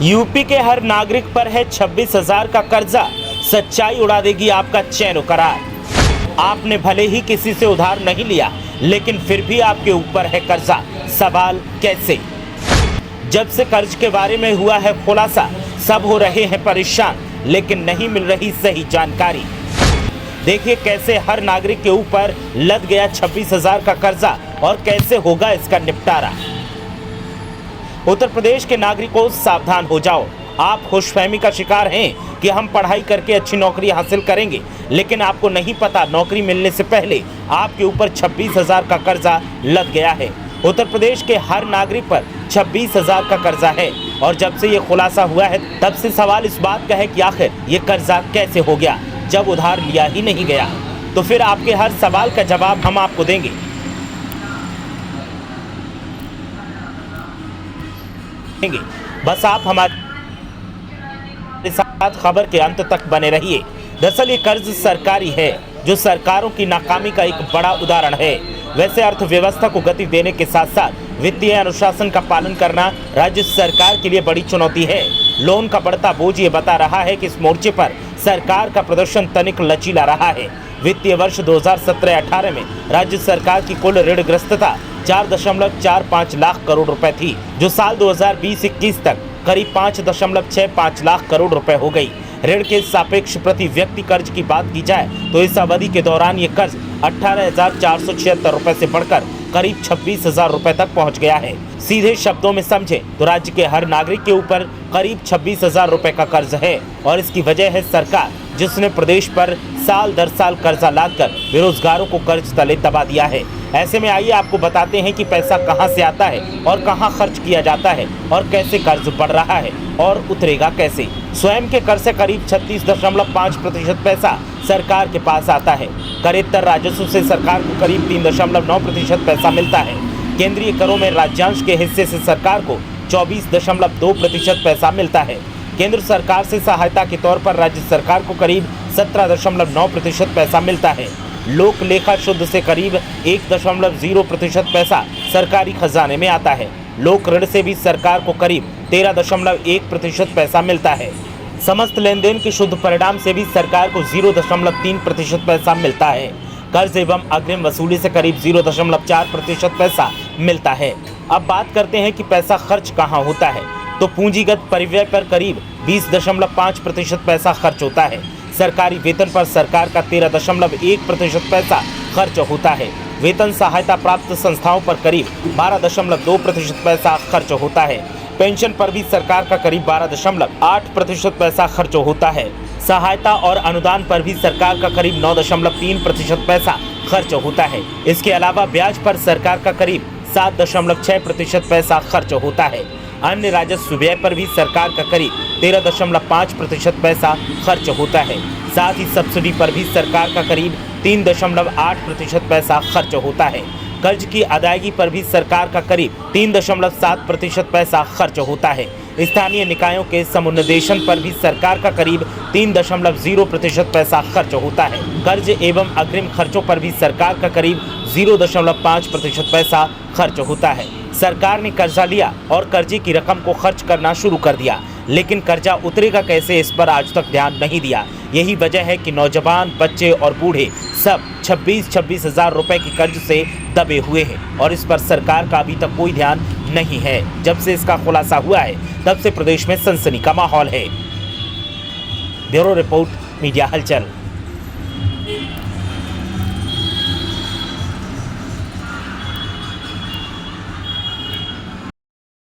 UP के हर नागरिक पर है 26,000 का कर्जा। सच्चाई उड़ा देगी आपका चैन करार। आपने भले ही किसी से उधार नहीं लिया, लेकिन फिर भी आपके ऊपर है कर्जा। सवाल कैसे? जब से कर्ज के बारे में हुआ है खुलासा, सब हो रहे हैं परेशान, लेकिन नहीं मिल रही सही जानकारी। देखिए कैसे हर नागरिक के ऊपर लद गया 26,000 का कर्जा और कैसे होगा इसका निपटारा। उत्तर प्रदेश के नागरिकों, सावधान हो जाओ। आप खुशफहमी का शिकार हैं कि हम पढ़ाई करके अच्छी नौकरी हासिल करेंगे, लेकिन आपको नहीं पता नौकरी मिलने से पहले आपके ऊपर 26,000 का कर्जा लद गया है। उत्तर प्रदेश के हर नागरिक पर 26,000 का कर्जा है और जब से ये खुलासा हुआ है तब से सवाल इस बात का है कि आखिर ये कर्जा कैसे हो गया, जब उधार लिया ही नहीं गया। तो फिर आपके हर सवाल का जवाब हम आपको देंगे। बस आप हमारे साथ खबर के अंत तक बने रहिए। दरअसल ये कर्ज सरकारी है, जो सरकारों की नाकामी का एक बड़ा उदाहरण है। वैसे अर्थव्यवस्था को गति देने के साथ साथ वित्तीय अनुशासन का पालन करना राज्य सरकार के लिए बड़ी चुनौती है। लोन का बढ़ता बोझ ये बता रहा है कि इस मोर्चे पर सरकार का प्रदर्शन तनिक लचीला रहा है। वित्तीय वर्ष 2017-18 में राज्य सरकार की कुल ऋणग्रस्तता 4.45 लाख करोड़ रुपए थी, जो साल 2020-21 तक करीब 5.65 लाख करोड़ रुपए हो गई। ऋण के सापेक्ष प्रति व्यक्ति कर्ज की बात की जाए तो इस अवधि के दौरान ये कर्ज 18,476 रुपए से बढ़कर करीब 26,000 रुपए तक पहुंच गया है। सीधे शब्दों में समझे तो राज्य के हर नागरिक के ऊपर करीब 26,000 रुपए का कर्ज है और इसकी वजह है सरकार, जिसने प्रदेश पर साल दर साल कर्जा लादकर बेरोजगारों को कर्ज तले दबा दिया है। ऐसे में आइए आपको बताते हैं कि पैसा कहां से आता है और कहां खर्च किया जाता है और कैसे कर्ज बढ़ रहा है और उतरेगा कैसे। स्वयं के कर से करीब 36.5% पैसा सरकार के पास आता है। करेत्तर राजस्व से सरकार को करीब 3.9% पैसा मिलता है। केंद्रीय करों में राज्यांश के हिस्से से सरकार को 24.2% पैसा मिलता है। केंद्र सरकार से सहायता के तौर पर राज्य सरकार को करीब 17.9% पैसा मिलता है। लोक लेखा शुद्ध से करीब 1.0% पैसा सरकारी खजाने में आता है। लोक ऋण से भी सरकार को करीब 13.1% पैसा मिलता है। समस्त लेन देन के शुद्ध परिणाम से भी सरकार को 0.3% पैसा मिलता है। कर्ज एवं अग्रिम वसूली से करीब 0.4% पैसा मिलता है। अब बात करते हैं कि पैसा खर्च कहाँ होता है, तो पूंजीगत परिव्यय पर करीब 20.5% पैसा खर्च होता है। सरकारी वेतन पर सरकार का 13.1% पैसा खर्च होता है। वेतन सहायता प्राप्त संस्थाओं पर करीब 12.2% पैसा खर्च होता है। पेंशन पर भी सरकार का करीब 12.8% पैसा खर्च होता है। सहायता और अनुदान पर भी सरकार का करीब 9.3% पैसा खर्च होता है। इसके अलावा ब्याज पर सरकार का करीब 7.6% पैसा खर्च होता है। अन्य राजस्व व्यय पर भी सरकार का करीब 13.5% पैसा खर्च होता है। साथ ही सब्सिडी पर भी सरकार का करीब 3.8% पैसा खर्च होता है। कर्ज की अदायगी पर भी सरकार का करीब 3.7% पैसा खर्च होता है। स्थानीय निकायों के समुन्नदेशन पर भी सरकार का करीब 3.0% पैसा खर्च होता है। कर्ज एवं अग्रिम खर्चों पर भी सरकार का करीब 0.5% पैसा खर्च होता है। सरकार ने कर्जा लिया और कर्जे की रकम को खर्च करना शुरू कर दिया, लेकिन कर्जा उतरेगा कैसे, इस पर आज तक ध्यान नहीं दिया। यही वजह है कि नौजवान, बच्चे और बूढ़े सब 26,000 रुपए के कर्ज से दबे हुए हैं और इस पर सरकार का अभी तक कोई ध्यान नहीं है। जब से इसका खुलासा हुआ है तब से प्रदेश में सनसनी का माहौल है। ब्यूरो रिपोर्ट, मीडिया हलचल।